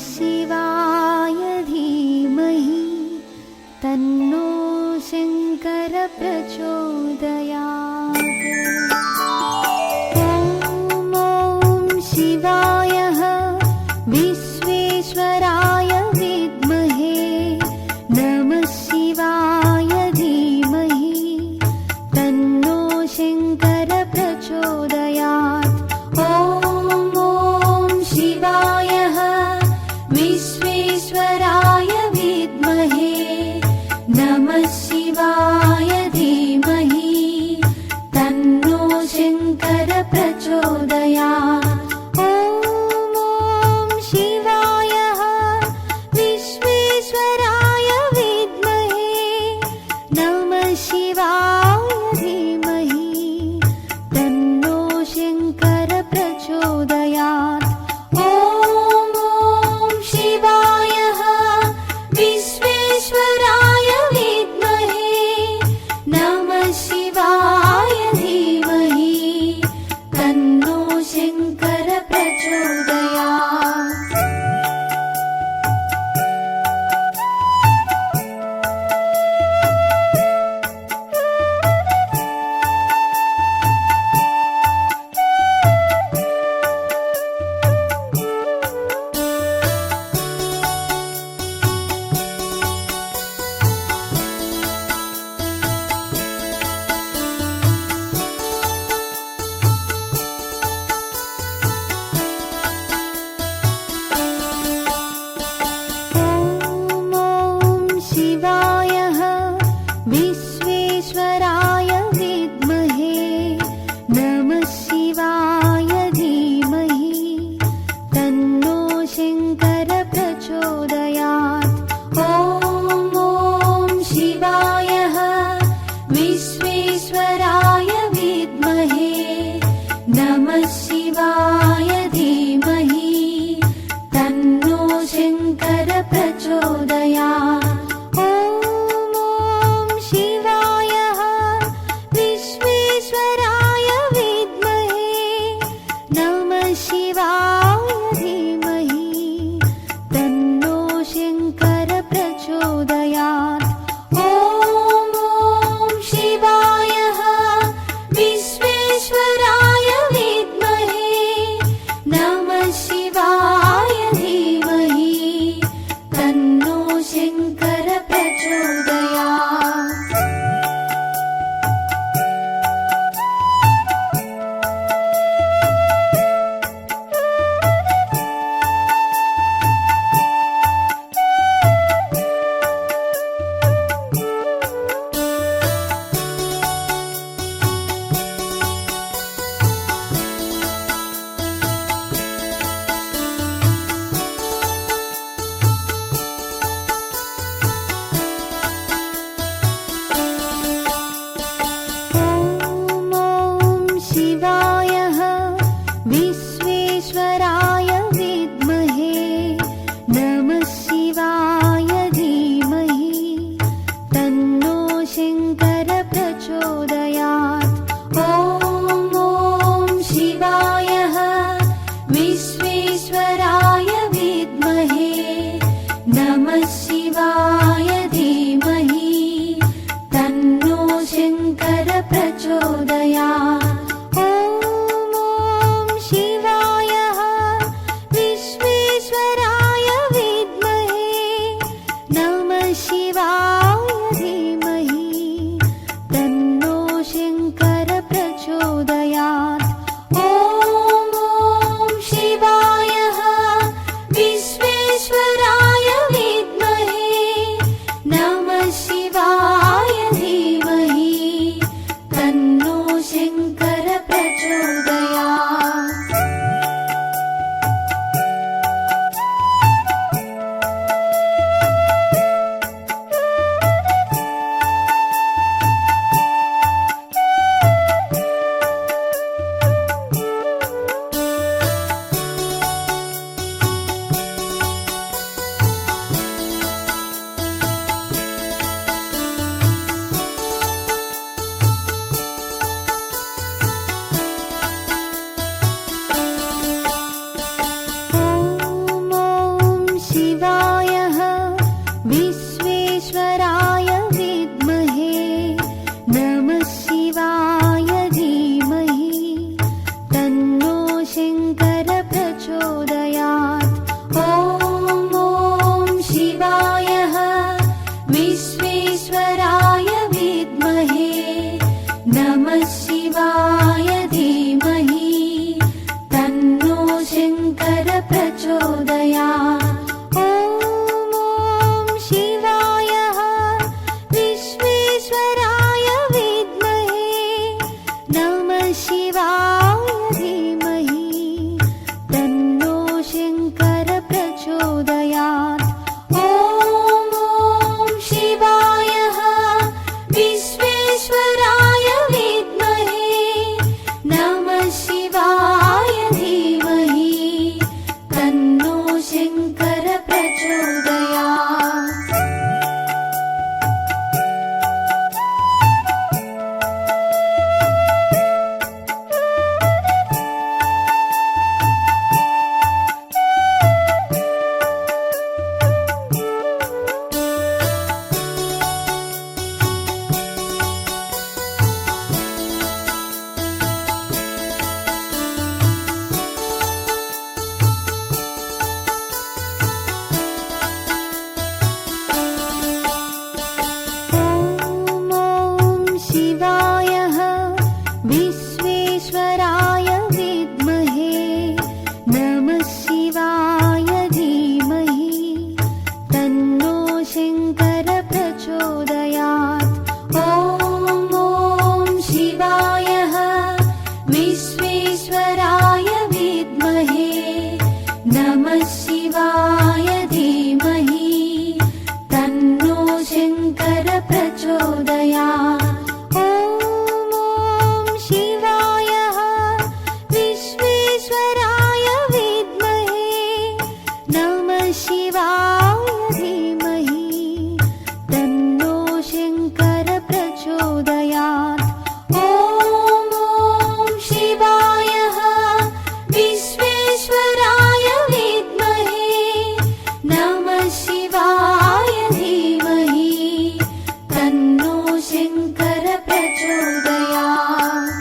शिवाय धीमहि तन्नो शङ्कर प्रचोदयात्। ॐ शिवाय विश्वेश्वराय विद्महे नमः शिवाय धीमहि तन्नो शङ्कर प्रचोदयात्। ॐ शिवाय विश्वेश्वराय विद्महे नमः शिवाय धीमहि तन्नो शङ्कर प्रचोदयात्। ॐ शिवाय विश्वेश्वराय विद्महे नमः शिवाय धीमहि तन्नो शङ्कर प्रचोदयात्। ॐ शिवाय विश्वेश्वराय विद्महे नमः शिवाय धीमहि तन्नो शङ्कर प्रचोदयात्। ॐ शिवाय विश्वेश्वराय विद्महे नमः शिवाय धीमहि तन्नो शङ्कर प्रचोदयात्। ॐ शिवाय विश्वेश्वराय विद्महे नमः शिवाय धीमहि तन्नो शङ्कर प्रचोदयात्। ॐ शिवाय विश्वेश्वराय विद्महे नमः शिवाय धीमहि तन्नो शङ्कर प्रचोदयात्। ॐ शिवाय विश्वेश्वराय विद्महे नमः शिवाय धीमहि तन्नो शङ्कर शिवाय धीमहि तन्नो शङ्कर प्रचोदयात्। ॐ शिवाय विश्वेश्वराय विद्महे नमः शिवाय धीमहि तन्नो शङ्कर प्रचोदयात्।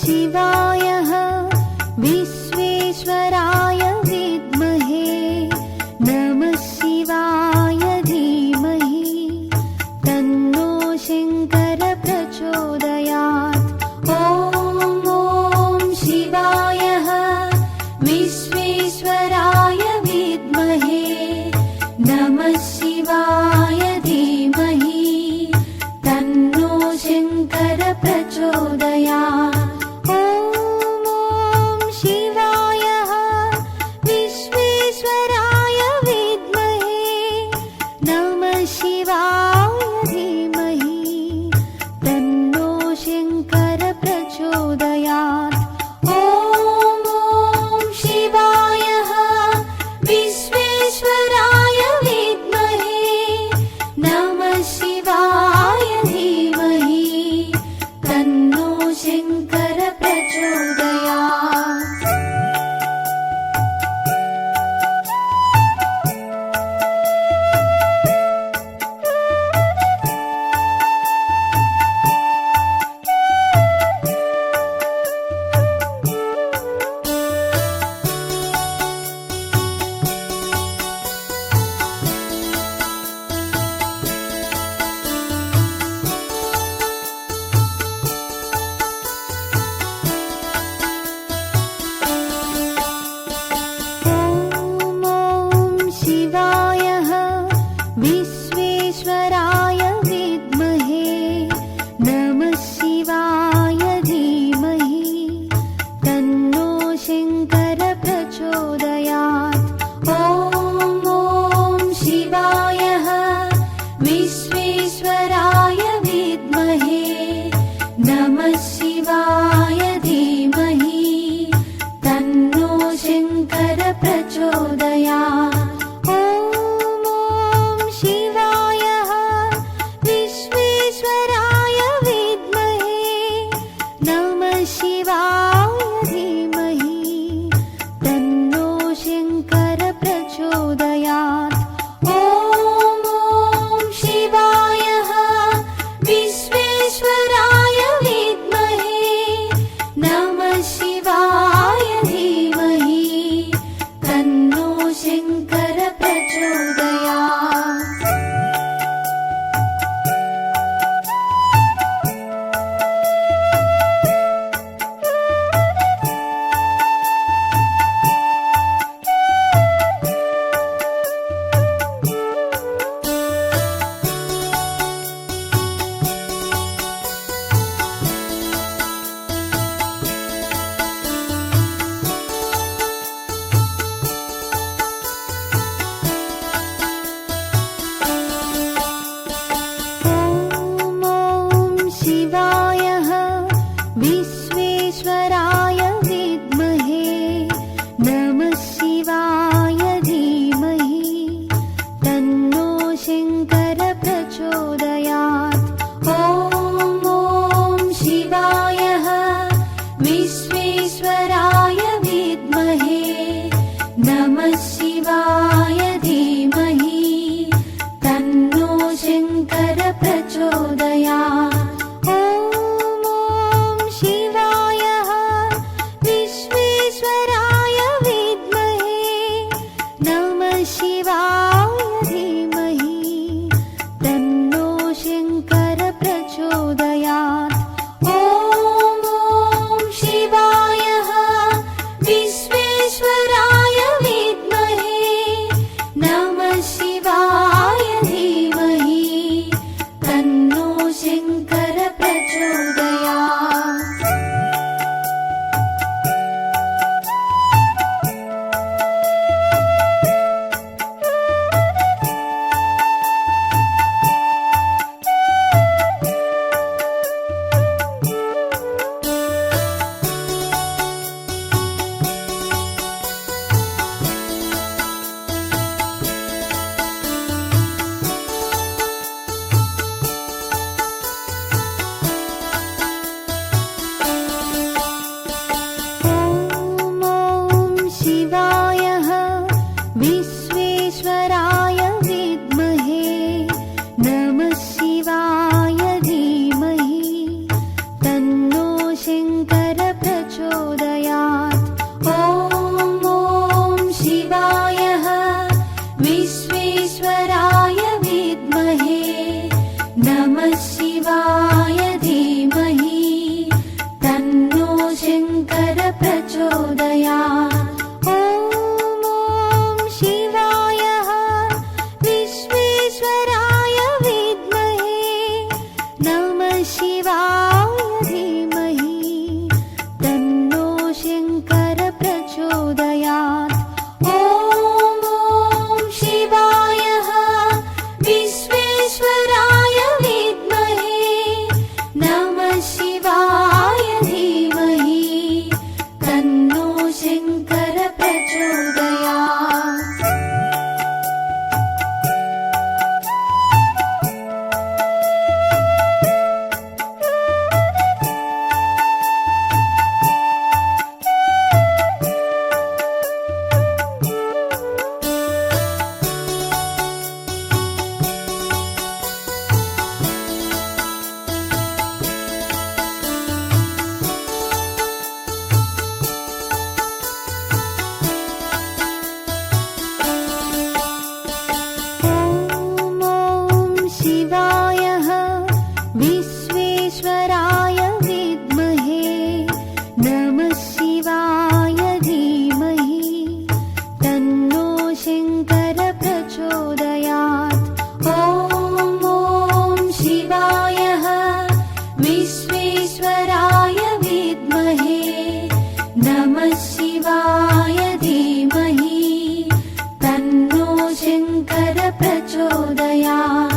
शिवाय विश्वेश्वराय विद्महे नमः शिवाय धीमहि तन्नो शङ्कर प्रचोदयात्। ॐ शिवाय विश्वेश्वराय विद्महे नमः शिवाय धीमहि तन्नो शङ्कर प्रचोदयात्। विश्वेश्वराय विद्महे नमः शिवाय धीमहि तन्नो शङ्कर प्रचोदयात्। ॐ शिवाय विश्वेश्वराय विद्महे नमः शिवाय धीमहि तन्नो शङ्कर प्रचोदयात्। शिवाय धीमहि तन्नो शङ्कर प्रचोदयात्। विश्वेश्वराय विद्महे नमः शिवाय धीमहि तन्नो शङ्कर प्रचोदयात्। ॐ शिवाय विश्वेश्वराय विद्महे नमः शिवाय धीमहि तन्नो शङ्कर प्रचोदयात्।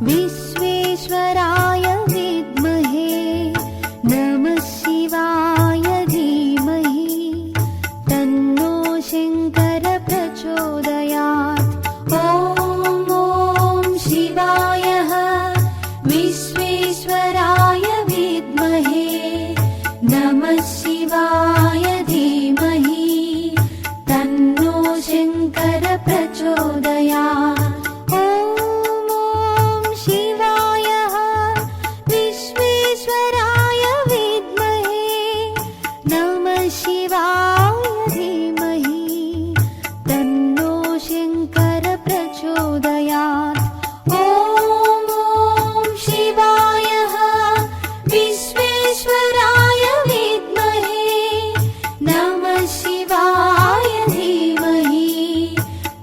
विश्वेश्वराय विद्महे नमः शिवाय धीमहि तन्नो शङ्कर प्रचोदयात्। ॐ शिवाय विश्वेश्वराय विद्महे नमः शिवाय धीमहि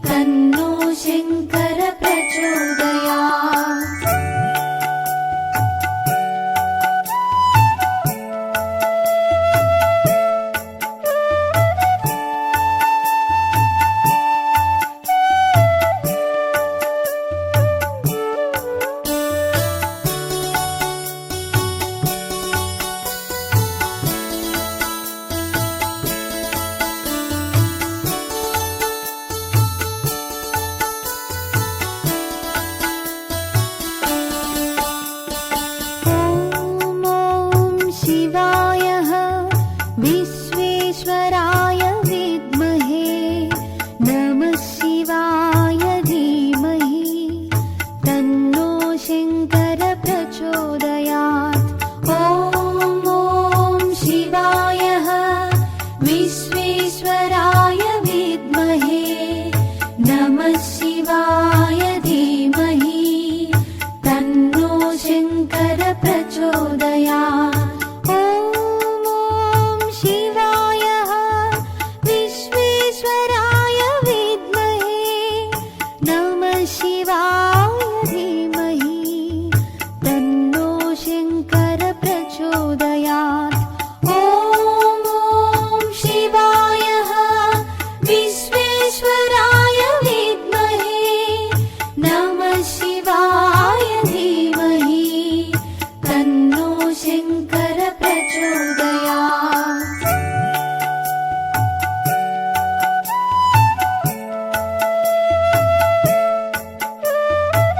तन्नो शङ्कर प्रचोदयात्। विश्वेश्वराय विद्महे नमः शिवाय धीमहि तन्नो शङ्कर प्रचोदयात्। ॐ शिवाय विश्वेश्वराय विद्महे नमः शिवाय धीमहि तन्नो शङ्कर प्रचोदयात्।